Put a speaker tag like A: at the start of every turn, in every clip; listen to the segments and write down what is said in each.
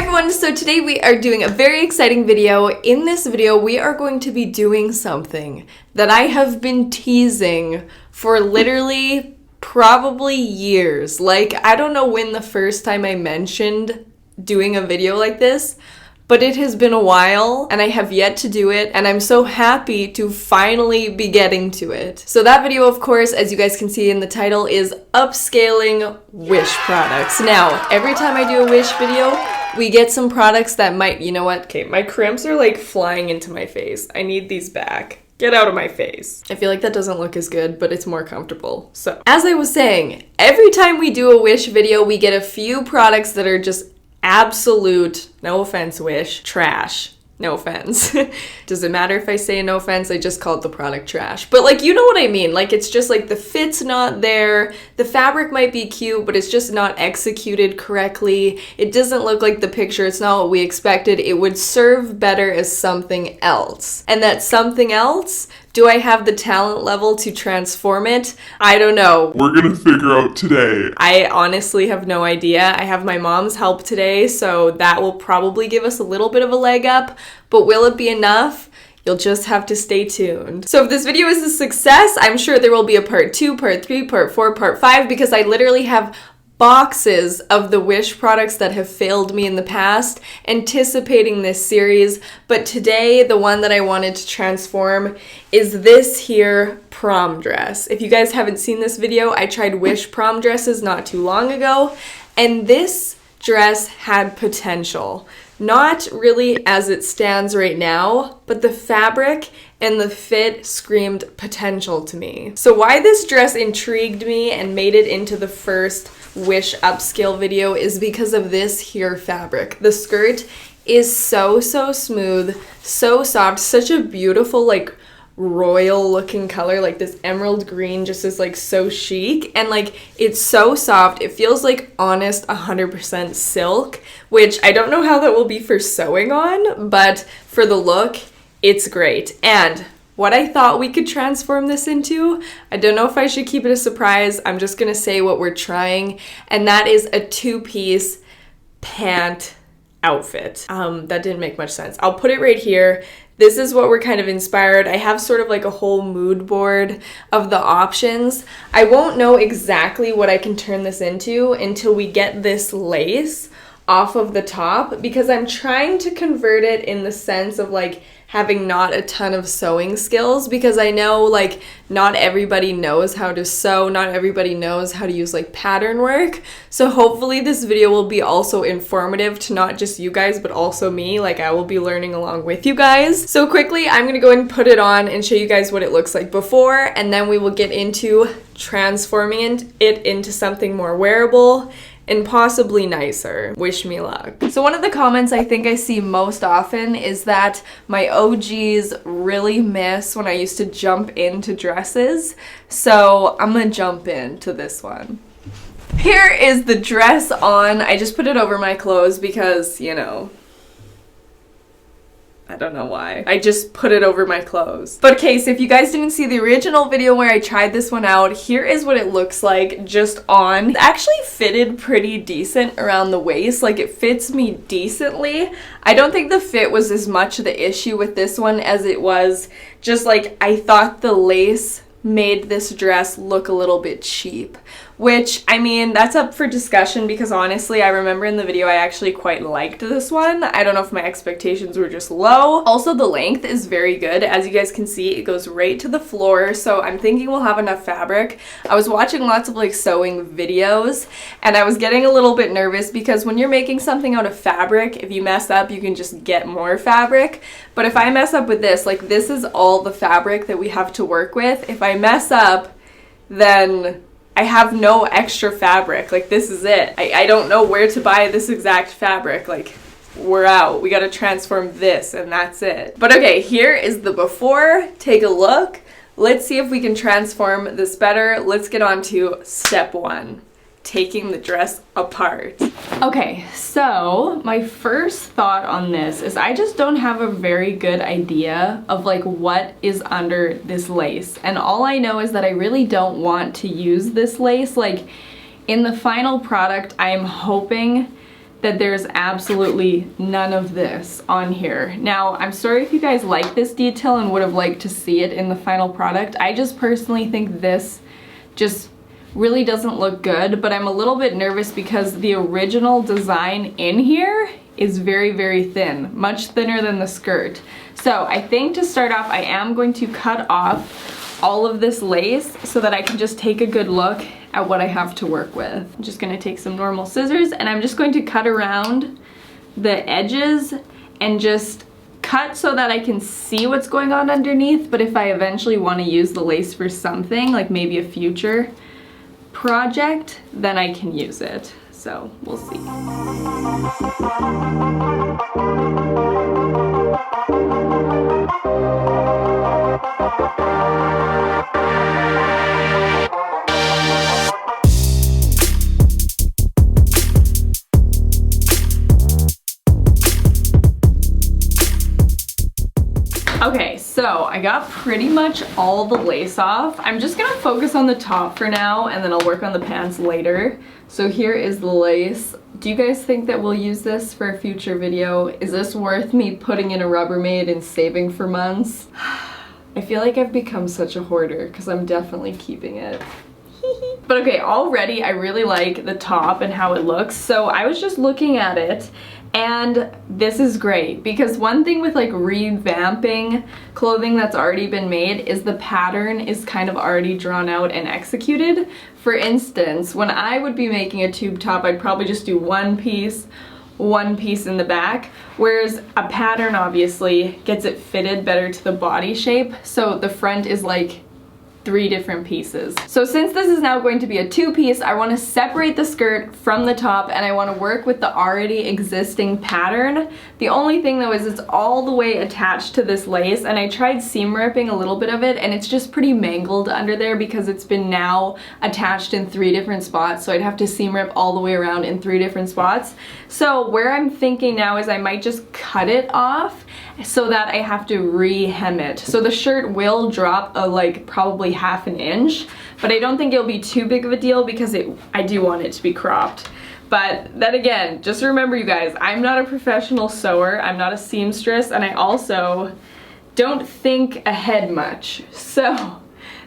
A: everyone, so today we are doing a very exciting video. In this video, we are going to be doing something that I have been teasing for literally probably years. Like, I don't know when the first time I mentioned doing a video like this, but it has been a while and I have yet to do it, and I'm so happy to finally be getting to it. So that video, of course, as you guys can see in the title, is upscaling Wish products. Now, every time I do a Wish video, we get some products that might, you know what? Okay, my crimps are like flying into my face. I need these back. Get out of my face. I feel like that doesn't look as good, but it's more comfortable. So, as I was saying, every time we do a Wish video, we get a few products that are just absolute, no offense, Wish, trash. No offense. Does it matter if I say no offense? I just called the product trash. But like, you know what I mean? Like, it's just like the fit's not there. The fabric might be cute, but it's just not executed correctly. It doesn't look like the picture. It's not what we expected. It would serve better as something else. And that something else, do I have the talent level to transform it? I don't know.
B: We're gonna figure out today.
A: I honestly have no idea. I have my mom's help today, so that will probably give us a little bit of a leg up, but will it be enough? You'll just have to stay tuned. So if this video is a success, I'm sure there will be a part 2, part 3, part 4, part 5, because I literally have boxes of the Wish products that have failed me in the past, anticipating this series. But today, the one that I wanted to transform is this here prom dress. If you guys haven't seen this video, I tried Wish prom dresses not too long ago, and this dress had potential. Not really as it stands right now, but the fabric and the fit screamed potential to me. So why this dress intrigued me and made it into the first Wish upscale video is because of this here fabric. The skirt is so smooth, so soft, such a beautiful, like, royal looking color. Like, this emerald green just is like so chic, and like it's so soft. It feels like honest 100% silk, which I don't know how that will be for sewing on, but for the look, it's great. And what I thought we could transform this into, I don't know if I should keep it a surprise. I'm just gonna say what we're trying, and that is a 2-piece pant outfit. That didn't make much sense. I'll put it right here. This is what we're kind of inspired. I have sort of like a whole mood board of the options. I won't know exactly what I can turn this into until we get this lace off of the top, because I'm trying to convert it in the sense of like having not a ton of sewing skills, because I know like not everybody knows how to sew, not everybody knows how to use like pattern work. So hopefully this video will be also informative to not just you guys, but also me. Like, I will be learning along with you guys. So quickly, I'm gonna go ahead and put it on and show you guys what it looks like before, and then we will get into transforming it into something more wearable and possibly nicer. Wish me luck. So one of the comments I think I see most often is that my OGs really miss when I used to jump into dresses. So I'm gonna jump into this one. Here is the dress on. I just put it over my clothes because, you know, I don't know why. I just put it over my clothes. But okay, so if you guys didn't see the original video where I tried this one out, here is what it looks like just on. It actually fitted pretty decent around the waist. Like, it fits me decently. I don't think the fit was as much the issue with this one as it was just like, I thought the lace made this dress look a little bit cheap, which, I mean, that's up for discussion, because honestly, I remember in the video I actually quite liked this one. I don't know if my expectations were just low. Also, the length is very good. As you guys can see, it goes right to the floor, so I'm thinking we'll have enough fabric. I was watching lots of like sewing videos, and I was getting a little bit nervous because when you're making something out of fabric, if you mess up, you can just get more fabric. But if I mess up with this, like, this is all the fabric that we have to work with. If I mess up, then I have no extra fabric. Like, this is it. I don't know where to buy this exact fabric. Like, we're out. We gotta transform this, and that's it. But okay, here is the before. Take a look. Let's see if we can transform this better. Let's get on to step 1. Taking the dress apart. Okay, so my first thought on this is I just don't have a very good idea of like what is under this lace, and all I know is that I really don't want to use this lace. Like, in the final product, I'm hoping that there's absolutely none of this on here. Now, I'm sorry if you guys like this detail and would have liked to see it in the final product. I just personally think this just really doesn't look good, but I'm a little bit nervous because the original design in here is very, very thin, much thinner than the skirt. So I think to start off, I am going to cut off all of this lace so that I can just take a good look at what I have to work with. I'm just gonna take some normal scissors and I'm just going to cut around the edges and just cut so that I can see what's going on underneath, but if I eventually want to use the lace for something, like maybe a future project, then I can use it. So we'll see. Okay, so I got pretty much all the lace off. I'm just gonna focus on the top for now and then I'll work on the pants later. So here is the lace. Do you guys think that we'll use this for a future video? Is this worth me putting in a Rubbermaid and saving for months? I feel like I've become such a hoarder because I'm definitely keeping it. But okay, already I really like the top and how it looks. So I was just looking at it and this is great because one thing with like revamping clothing that's already been made is the pattern is kind of already drawn out and executed. For instance, when I would be making a tube top, I'd probably just do one piece in the back, whereas a pattern obviously gets it fitted better to the body shape. So the front is like 3 different pieces. So since this is now going to be a 2-piece, I want to separate the skirt from the top and I want to work with the already existing pattern. The only thing though is it's all the way attached to this lace and I tried seam ripping a little bit of it and it's just pretty mangled under there because it's been now attached in 3 different spots, so I'd have to seam rip all the way around in 3 different spots. So where I'm thinking now is I might just cut it off so that I have to re-hem it. So the shirt will drop like probably half an inch, but I don't think it'll be too big of a deal because I do want it to be cropped. But then again, just remember you guys, I'm not a professional sewer, I'm not a seamstress, and I also don't think ahead much. So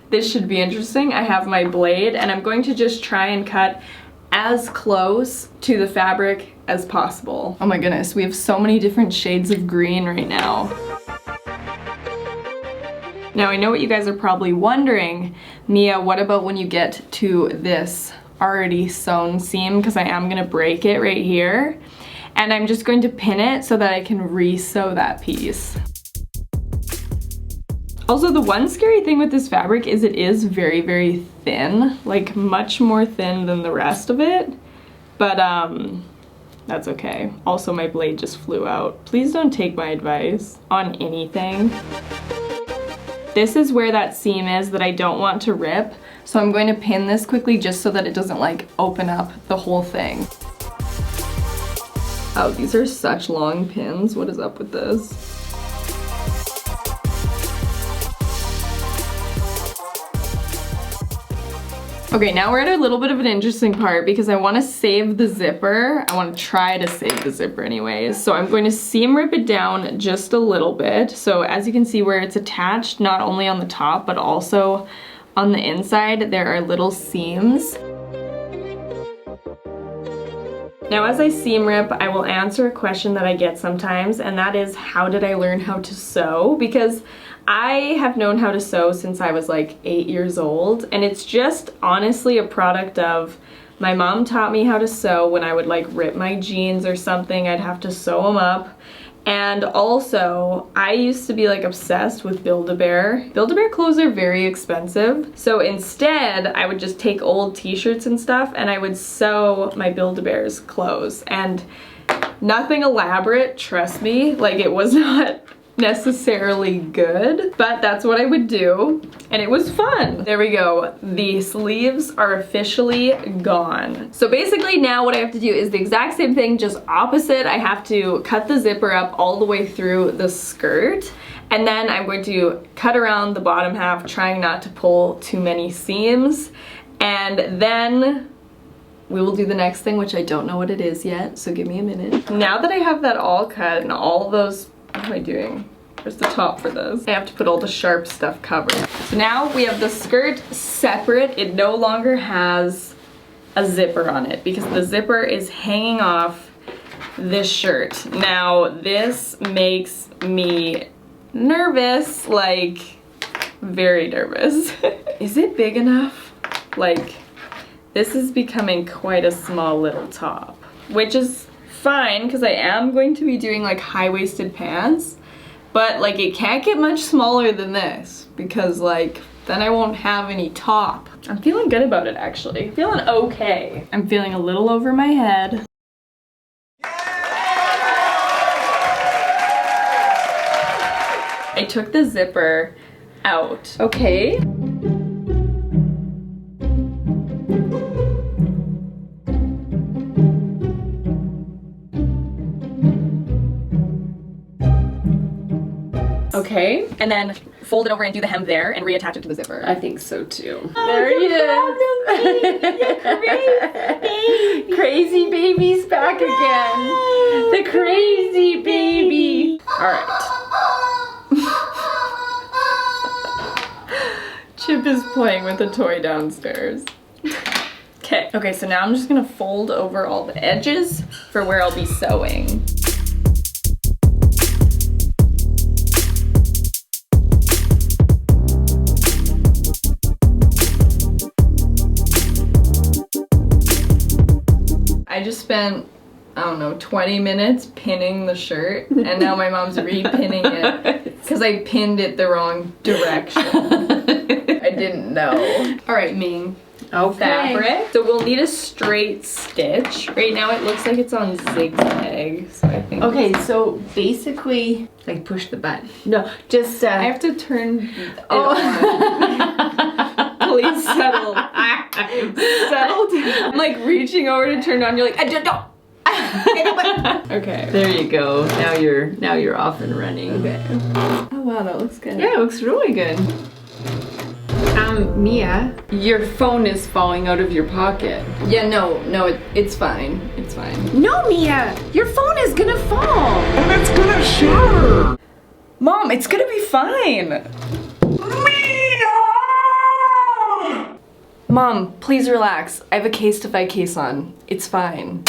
A: this should be interesting. I have my blade and I'm going to just try and cut as close to the fabric as possible. Oh my goodness, we have so many different shades of green right now. Now I know what you guys are probably wondering, Mia, what about when you get to this already sewn seam? Because I am gonna break it right here. And I'm just going to pin it so that I can re-sew that piece. Also, the one scary thing with this fabric is it is very, very thin, like much more thin than the rest of it, but that's okay. Also, my blade just flew out. Please don't take my advice on anything. This is where that seam is that I don't want to rip, so I'm going to pin this quickly just so that it doesn't like open up the whole thing. Oh, these are such long pins. What is up with this? Okay, now we're at a little bit of an interesting part because I want to save the zipper. I want to try to save the zipper anyways. So I'm going to seam rip it down just a little bit. So as you can see where it's attached, not only on the top, but also on the inside, there are little seams. Now as I seam rip, I will answer a question that I get sometimes, and that is, how did I learn how to sew? Because I have known how to sew since I was like 8 years old, and it's just honestly a product of my mom taught me how to sew. When I would like rip my jeans or something, I'd have to sew them up. And also, I used to be like obsessed with Build-A-Bear. Build-A-Bear clothes are very expensive. So instead, I would just take old t-shirts and stuff and I would sew my Build-A-Bear's clothes. And nothing elaborate, trust me, like it was not necessarily good, but that's what I would do, and it was fun. There we go. The sleeves are officially gone. So basically now what I have to do is the exact same thing, just opposite. I have to cut the zipper up all the way through the skirt, and then I'm going to cut around the bottom half, trying not to pull too many seams, and then we will do the next thing, which I don't know what it is yet, so give me a minute. Now that I have that all cut and all those, what am I doing? Where's the top for this? I have to put all the sharp stuff covered. So now we have the skirt separate. It no longer has a zipper on it because the zipper is hanging off this shirt. Now this makes me nervous, like very nervous. Is it big enough? Like, this is becoming quite a small little top, which is fine because I am going to be doing like high-waisted pants, but like it can't get much smaller than this because like then I won't have any top. I'm feeling good about it actually. Feeling okay. I'm feeling a little over my head. I took the zipper out. Okay. Okay, and then fold it over and do the hem there and reattach it to the zipper.
C: I think so too.
A: There he is.
C: Crazy baby's back again. The crazy baby.
A: All right. Chip is playing with a toy downstairs. Okay. Okay, so now I'm just gonna fold over all the edges for where I'll be sewing. I just spent, I don't know, 20 minutes pinning the shirt, and now my mom's re-pinning it because I pinned it the wrong direction. I didn't know. All right, Ming.
C: Okay.
A: Fabric. So we'll need a straight stitch. Right now it looks like it's on zigzag, so I think.
C: Okay, so basically, like push the button. No, just
A: I have to turn it on. Please settle. Settle down. I'm like reaching over to turn it on. You're like, I just don't. Okay.
C: There you go. Now you're off and running.
A: Okay. Oh wow, that looks good.
C: Yeah, it looks really good. Mia, your phone is falling out of your pocket.
A: Yeah, no, it's fine. It's fine.
C: No, Mia, your phone is gonna fall.
B: And it's gonna shatter!
A: Mom, it's gonna be fine.
B: Mia!
A: Mom, please relax. I have a Casetify case on. It's fine.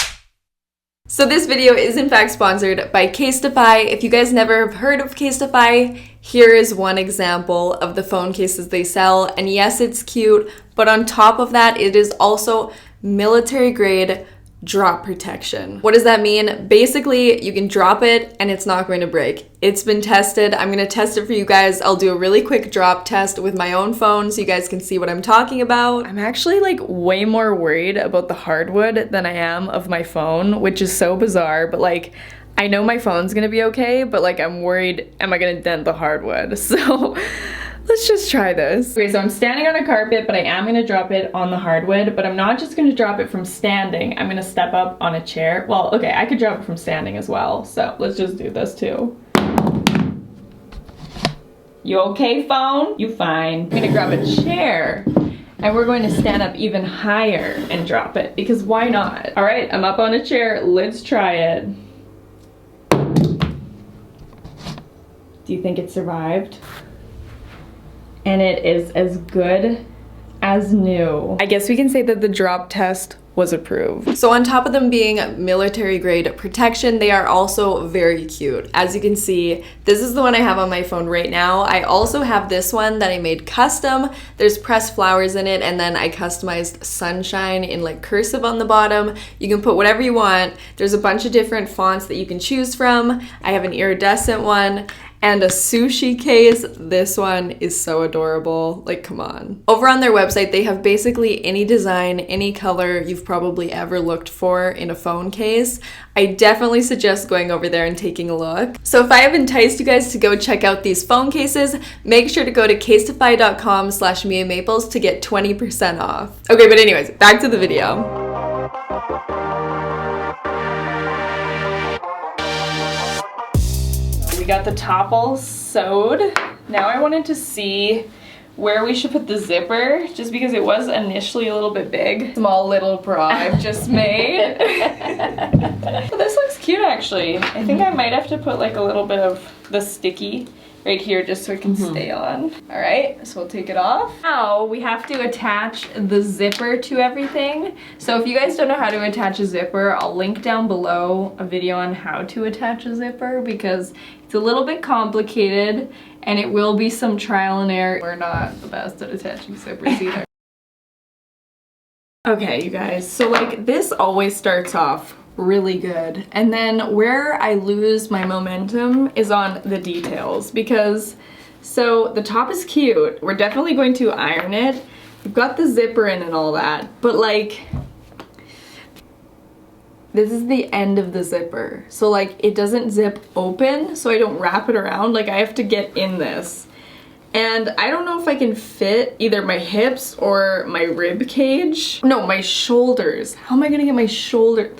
A: So this video is in fact sponsored by Casetify. If you guys never have heard of Casetify, here is one example of the phone cases they sell. And yes, it's cute, but on top of that, it is also military grade drop protection. What does that mean? Basically, you can drop it and it's not going to break. It's been tested. I'm gonna test it for you guys. I'll do a really quick drop test with my own phone so you guys can see what I'm talking about. I'm actually like way more worried about the hardwood than I am of my phone, which is so bizarre, but like, I know my phone's gonna be okay, but like I'm worried, am I gonna dent the hardwood? So let's just try this. Okay, so I'm standing on a carpet, but I am gonna drop it on the hardwood, but I'm not just gonna drop it from standing. I'm gonna step up on a chair. Well, okay, I could drop it from standing as well. So let's just do this too. You okay, phone? You fine. I'm gonna grab a chair and we're going to stand up even higher and drop it because why not? All right, I'm up on a chair. Let's try it. Do you think it survived? And it is as good as new. I guess we can say that the drop test was approved. So on top of them being military grade protection, they are also very cute. As you can see, this is the one I have on my phone right now. I also have this one that I made custom. There's pressed flowers in it, and then I customized sunshine in like cursive on the bottom. You can put whatever you want. There's a bunch of different fonts that you can choose from. I have an iridescent one and a sushi case. This one is so adorable. Like, come on. Over on their website, they have basically any design, any color you've probably ever looked for in a phone case. I definitely suggest going over there and taking a look. So if I have enticed you guys to go check out these phone cases, make sure to go to casetify.com/MiaMaples to get 20% off. Okay, but anyways, back to the video. Got the top all sewed. Now I wanted to see where we should put the zipper, just because it was initially a little bit big. Small little bra I've just made. But this looks cute actually. I think I might have to put like a little bit of the sticky right here just so it can stay on. All right, so we'll take it off. Now we have to attach the zipper to everything. So if you guys don't know how to attach a zipper, I'll link down below a video on how to attach a zipper because it's a little bit complicated and it will be some trial and error. We're not the best at attaching zippers either. Okay, you guys, so like this always starts off really good, and then where I lose my momentum is on the details, because so the top is cute, we're definitely going to iron it, we've got the zipper in and all that, but like this is the end of the zipper, so like it doesn't zip open, so I don't wrap it around, like I have to get in this. And I don't know if I can fit either my hips or my rib cage. No, my shoulders. How am I gonna get my shoulder?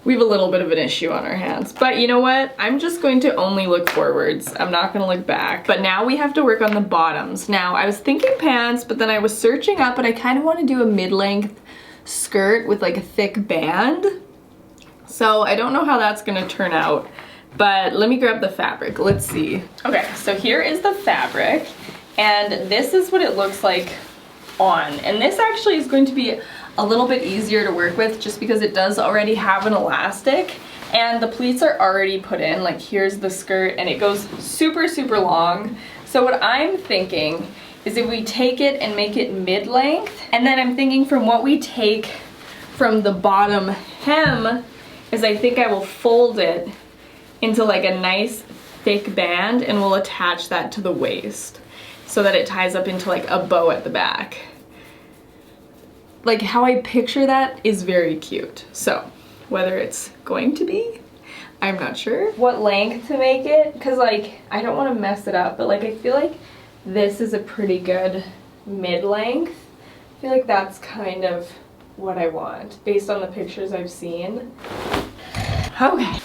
A: We have a little bit of an issue on our hands. But you know what? I'm just going to only look forwards. I'm not gonna look back. But now we have to work on the bottoms. Now, I was thinking pants, but then I was searching up and I kind of want to do a mid-length skirt with like a thick band. So I don't know how that's gonna turn out. But let me grab the fabric, let's see. Okay, so here is the fabric, and this is what it looks like on. And this actually is going to be a little bit easier to work with just because it does already have an elastic, and the pleats are already put in. Like here's the skirt, and it goes super, super long. So what I'm thinking is if we take it and make it mid-length, and then I'm thinking from what we take from the bottom hem is I think I will fold it into like a nice thick band, and we'll attach that to the waist so that it ties up into like a bow at the back. Like how I picture that is very cute. So whether it's going to be, I'm not sure what length to make it, because like I don't want to mess it up, but like I feel like this is a pretty good mid-length. I feel like that's kind of what I want based on the pictures I've seen. Okay.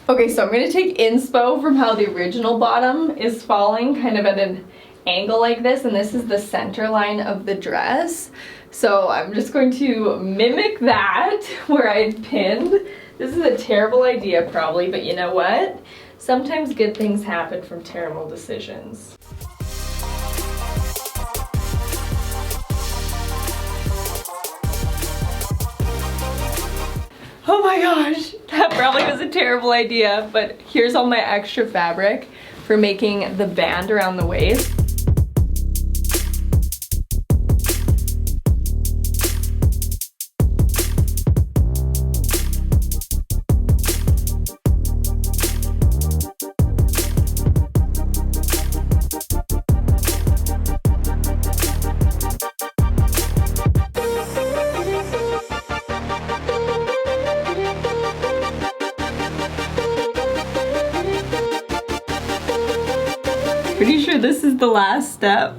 A: Okay, so I'm gonna take inspo from how the original bottom is falling, kind of at an angle like this, and this is the center line of the dress. So I'm just going to mimic that where I pinned. This is a terrible idea probably, but you know what? Sometimes good things happen from terrible decisions. Oh my gosh, that probably was a terrible idea, but here's all my extra fabric for making the band around the waist. Pretty sure this is the last step,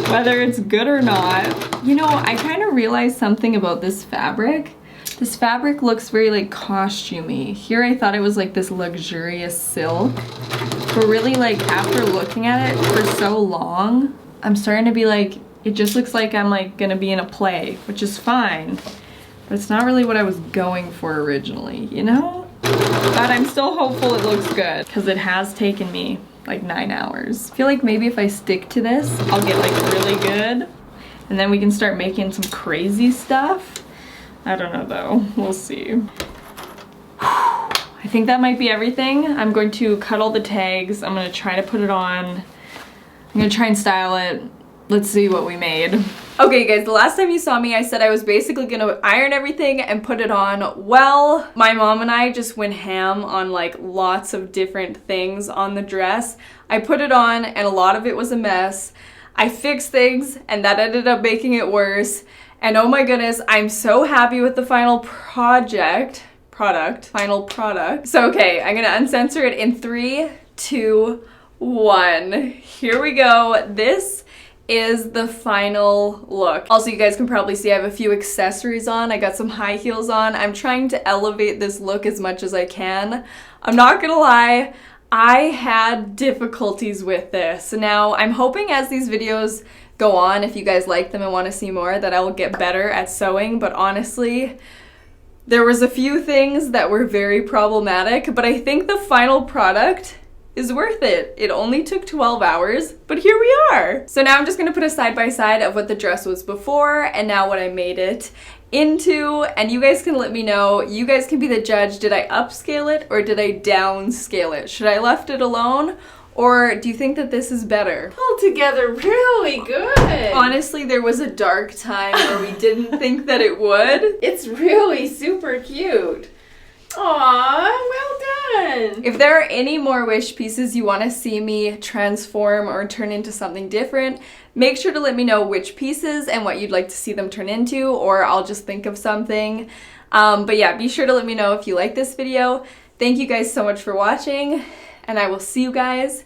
A: whether it's good or not. You know, I kind of realized something about this fabric. This fabric looks very like costumey. Here I thought it was like this luxurious silk, but really like after looking at it for so long, I'm starting to be like, it just looks like I'm like gonna be in a play, which is fine, but it's not really what I was going for originally, you know? But I'm still hopeful it looks good because it has taken me like 9 hours. I feel like maybe if I stick to this, I'll get like really good, and then we can start making some crazy stuff. I don't know though, we'll see. I think that might be everything. I'm going to cut all the tags. I'm gonna try to put it on. I'm gonna try and style it. Let's see what we made. Okay guys, the last time you saw me, I said I was basically gonna iron everything and put it on. Well, my mom and I just went ham on like lots of different things on the dress. I put it on and a lot of it was a mess. I fixed things and that ended up making it worse. And oh my goodness, I'm so happy with the final final product. So okay, I'm gonna uncensor it in 3, 2, 1. Here we go. This is the final look. Also, you guys can probably see I have a few accessories on. I got some high heels on. I'm trying to elevate this look as much as I can. I'm not gonna lie, I had difficulties with this. Now, I'm hoping as these videos go on, if you guys like them and want to see more, that I will get better at sewing, but honestly, there was a few things that were very problematic, but I think the final product is worth it. It only took 12 hours, but here we are. So now I'm just gonna put a side by side of what the dress was before and now what I made it into, and you guys can let me know. You guys can be the judge. Did I upscale it or did I downscale it? Should I left it alone? Or do you think that this is better?
C: Altogether really good.
A: Honestly, there was a dark time where we didn't think that it would.
C: It's really super cute. Aw, well done.
A: If there are any more wish pieces you want to see me transform or turn into something different, make sure to let me know which pieces and what you'd like to see them turn into, or I'll just think of something. But yeah, be sure to let me know if you like this video. Thank you guys so much for watching, and I will see you guys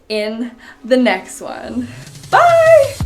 A: in the next one. Bye!